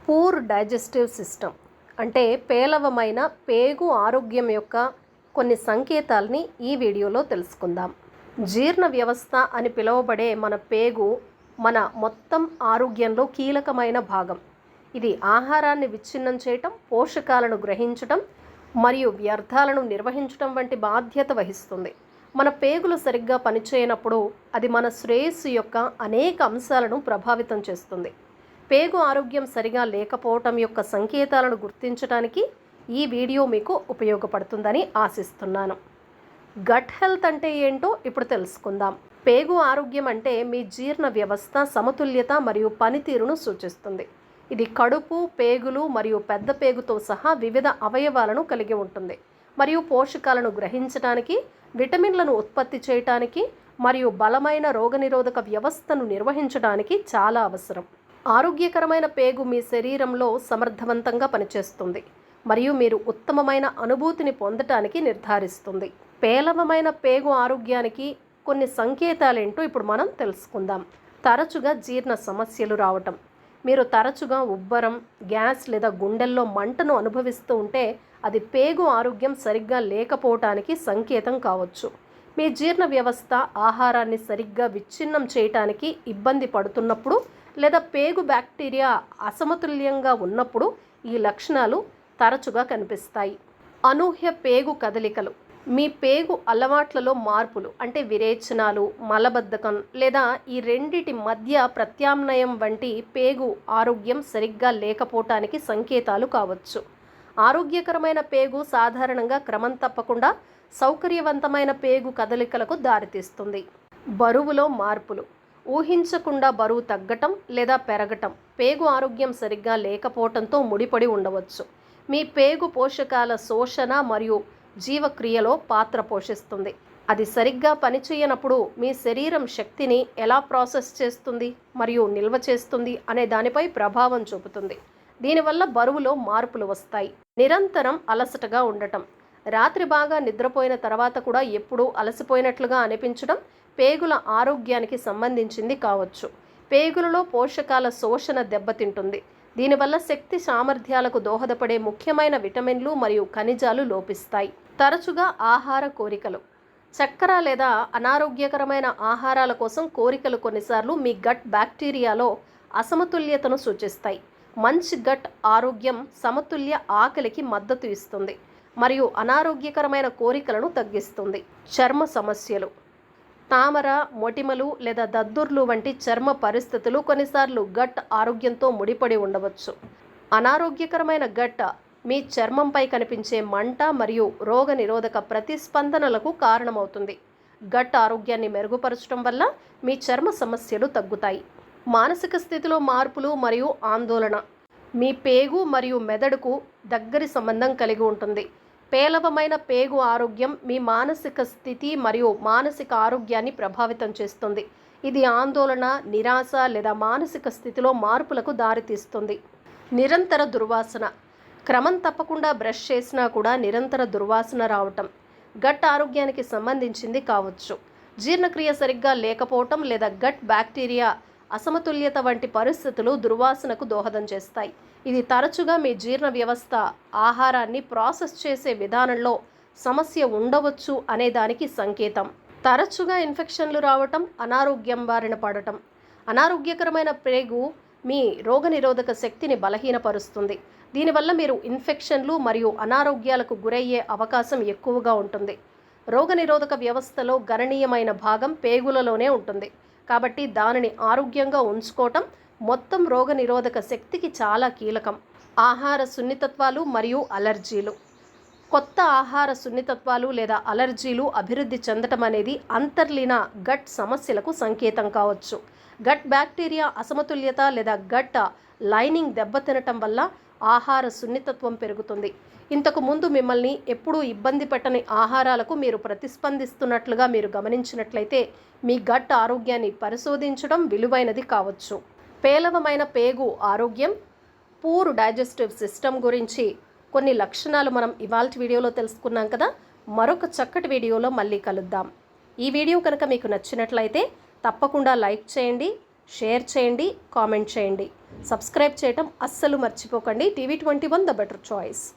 Poor digestive system అంటే పేలవమైన పేగు ఆరోగ్యం యొక్క కొన్ని సంకేతాలని ఈ వీడియోలో తెలుసుకుందాం. జీర్ణ వ్యవస్థ అని పిలువబడే మన పేగు మన మొత్తం ఆరోగ్యంలో కీలకమైన భాగం. ఇది ఆహారాన్ని విచ్ఛిన్నం చేయటం, పోషకాలను గ్రహించటం మరియు వ్యర్థాలను నిర్వహించటం వంటి బాధ్యత వహిస్తుంది. మన పేగులు సరిగ్గా పనిచేయనప్పుడు అది మన శ్రేయస్సు యొక్క అనేక అంశాలను ప్రభావితం చేస్తుంది. పేగు ఆరోగ్యం సరిగా లేకపోవటం యొక్క సంకేతాలను గుర్తించడానికి ఈ వీడియో మీకు ఉపయోగపడుతుందని ఆశిస్తున్నాను. గట్ హెల్త్ అంటే ఏంటో ఇప్పుడు తెలుసుకుందాం. పేగు ఆరోగ్యం అంటే మీ జీర్ణ వ్యవస్థ సమతుల్యత మరియు పనితీరును సూచిస్తుంది. ఇది కడుపు, పేగులు మరియు పెద్ద పేగుతో సహా వివిధ అవయవాలను కలిగి ఉంటుంది మరియు పోషకాలను గ్రహించడానికి, విటమిన్లను ఉత్పత్తి చేయటానికి మరియు బలమైన రోగనిరోధక వ్యవస్థను నిర్వహించడానికి చాలా అవసరం. ఆరోగ్యకరమైన పేగు మీ శరీరంలో సమర్థవంతంగా పనిచేస్తుంది మరియు మీరు ఉత్తమమైన అనుభూతిని పొందటానికి నిర్ధారిస్తుంది. పేలవమైన పేగు ఆరోగ్యానికి కొన్ని సంకేతాలేంటో ఇప్పుడు మనం తెలుసుకుందాం. తరచుగా జీర్ణ సమస్యలు రావటం. మీరు తరచుగా ఉబ్బరం, గ్యాస్ లేదా గుండెల్లో మంటను అనుభవిస్తూ ఉంటే అది పేగు ఆరోగ్యం సరిగ్గా లేకపోవటానికి సంకేతం కావచ్చు. మీ జీర్ణ వ్యవస్థ ఆహారాన్ని సరిగ్గా విచ్ఛిన్నం చేయటానికి ఇబ్బంది పడుతున్నప్పుడు లేదా పేగు బ్యాక్టీరియా అసమతుల్యంగా ఉన్నప్పుడు ఈ లక్షణాలు తరచుగా కనిపిస్తాయి. అనూహ్య పేగు కదలికలు. మీ పేగు అలవాట్లలో మార్పులు అంటే విరేచనాలు, మలబద్ధకం లేదా ఈ రెండిటి మధ్య ప్రత్యామ్నాయం వంటి పేగు ఆరోగ్యం సరిగ్గా లేకపోవటానికి సంకేతాలు కావచ్చు. ఆరోగ్యకరమైన పేగు సాధారణంగా క్రమం తప్పకుండా సౌకర్యవంతమైన పేగు కదలికలకు దారితీస్తుంది. బరువులో మార్పులు. ఊహించకుండా బరువు తగ్గటం లేదా పెరగటం పేగు ఆరోగ్యం సరిగ్గా లేకపోవటంతో ముడిపడి ఉండవచ్చు. మీ పేగు పోషకాల శోషణ మరియు జీవక్రియలో పాత్ర పోషిస్తుంది. అది సరిగ్గా పనిచేయనప్పుడు మీ శరీరం శక్తిని ఎలా ప్రాసెస్ చేస్తుంది మరియు నిల్వ చేస్తుంది అనే దానిపై ప్రభావం చూపుతుంది. దీనివల్ల బరువులో మార్పులు వస్తాయి. నిరంతరం అలసటగా ఉండటం. రాత్రి బాగా నిద్రపోయిన తర్వాత కూడా ఎప్పుడూ అలసిపోయినట్లుగా అనిపించడం పేగుల ఆరోగ్యానికి సంబంధించింది కావచ్చు. పేగులలో పోషకాల శోషణ దెబ్బతింటుంది. దీనివల్ల శక్తి సామర్థ్యాలకు దోహదపడే ముఖ్యమైన విటమిన్లు మరియు ఖనిజాలు లోపిస్తాయి. తరచుగా ఆహార కోరికలు. చక్కెర లేదా అనారోగ్యకరమైన ఆహారాల కోసం కోరికలు కొన్నిసార్లు మీ గట్ బ్యాక్టీరియాలో అసమతుల్యతను సూచిస్తాయి. మంచి గట్ ఆరోగ్యం సమతుల్య ఆకలికి మద్దతు ఇస్తుంది మరియు అనారోగ్యకరమైన కోరికలను తగ్గిస్తుంది. చర్మ సమస్యలు. తామర, మొటిమలు లేదా దద్దుర్లు వంటి చర్మ పరిస్థితులు కొన్నిసార్లు గట్ ఆరోగ్యంతో ముడిపడి ఉండవచ్చు. అనారోగ్యకరమైన గట్ మీ చర్మంపై కనిపించే మంట మరియు రోగనిరోధక ప్రతిస్పందనలకు కారణమవుతుంది. గట్ ఆరోగ్యాన్ని మెరుగుపరచడం వల్ల మీ చర్మ సమస్యలు తగ్గుతాయి. మానసిక స్థితిలో మార్పులు మరియు ఆందోళన. మీ పేగు మరియు మెదడుకు దగ్గరి సంబంధం కలిగి ఉంటుంది. పేలవమైన పేగు ఆరోగ్యం మీ మానసిక స్థితి మరియు మానసిక ఆరోగ్యాన్ని ప్రభావితం చేస్తుంది. ఇది ఆందోళన, నిరాశ లేదా మానసిక స్థితిలో మార్పులకు దారితీస్తుంది. నిరంతర దుర్వాసన. క్రమం తప్పకుండా బ్రష్ చేసినా కూడా నిరంతర దుర్వాసన రావటం గట్ ఆరోగ్యానికి సంబంధించింది కావచ్చు. జీర్ణక్రియ సరిగ్గా లేకపోవటం లేదా గట్ బ్యాక్టీరియా అసమతుల్యత వంటి పరిస్థితులు దుర్వాసనకు దోహదం చేస్తాయి. ఇది తరచుగా మీ జీర్ణ వ్యవస్థ ఆహారాన్ని ప్రాసెస్ చేసే విధానంలో సమస్య ఉండవచ్చు అనే దానికి సంకేతం. తరచుగా ఇన్ఫెక్షన్లు రావటం, అనారోగ్యం బారిన పడటం. అనారోగ్యకరమైన పేగు మీ రోగనిరోధక శక్తిని బలహీనపరుస్తుంది. దీనివల్ల మీరు ఇన్ఫెక్షన్లు మరియు అనారోగ్యాలకు గురయ్యే అవకాశం ఎక్కువగా ఉంటుంది. రోగనిరోధక వ్యవస్థలో గణనీయమైన భాగం పేగులలోనే ఉంటుంది కాబట్టి దానిని ఆరోగ్యంగా ఉంచుకోవటం మొత్తం రోగనిరోధక శక్తికి చాలా కీలకం. ఆహార సున్నితత్వాలు మరియు అలర్జీలు. కొత్త ఆహార సున్నితత్వాలు లేదా అలర్జీలు అభివృద్ధి చెందటం అనేది అంతర్లీన గట్ సమస్యలకు సంకేతం కావచ్చు. గట్ బ్యాక్టీరియా అసమతుల్యత లేదా గట్ లైనింగ్ దెబ్బతినటం వల్ల ఆహార సున్నితత్వం పెరుగుతుంది. ఇంతకు ముందు మిమ్మల్ని ఎప్పుడూ ఇబ్బంది పెట్టని ఆహారాలకు మీరు ప్రతిస్పందిస్తున్నట్లుగా మీరు గమనించినట్లయితే మీ గట్ ఆరోగ్యాన్ని పరిశోధించడం విలువైనది కావచ్చు. పేలవమైన పేగు ఆరోగ్యం, పూర్ డైజెస్టివ్ సిస్టమ్ గురించి కొన్ని లక్షణాలు మనం ఇవాల్టి వీడియోలో తెలుసుకున్నాం కదా. మరొక చక్కటి వీడియోలో మళ్ళీ కలుద్దాం. ఈ వీడియో కనుక మీకు నచ్చినట్లయితే తప్పకుండా లైక్ చేయండి, షేర్ చేయండి, కామెంట్ చేయండి. సబ్స్క్రైబ్ చేయటం అస్సలు మర్చిపోకండి. TV 21 the better choice.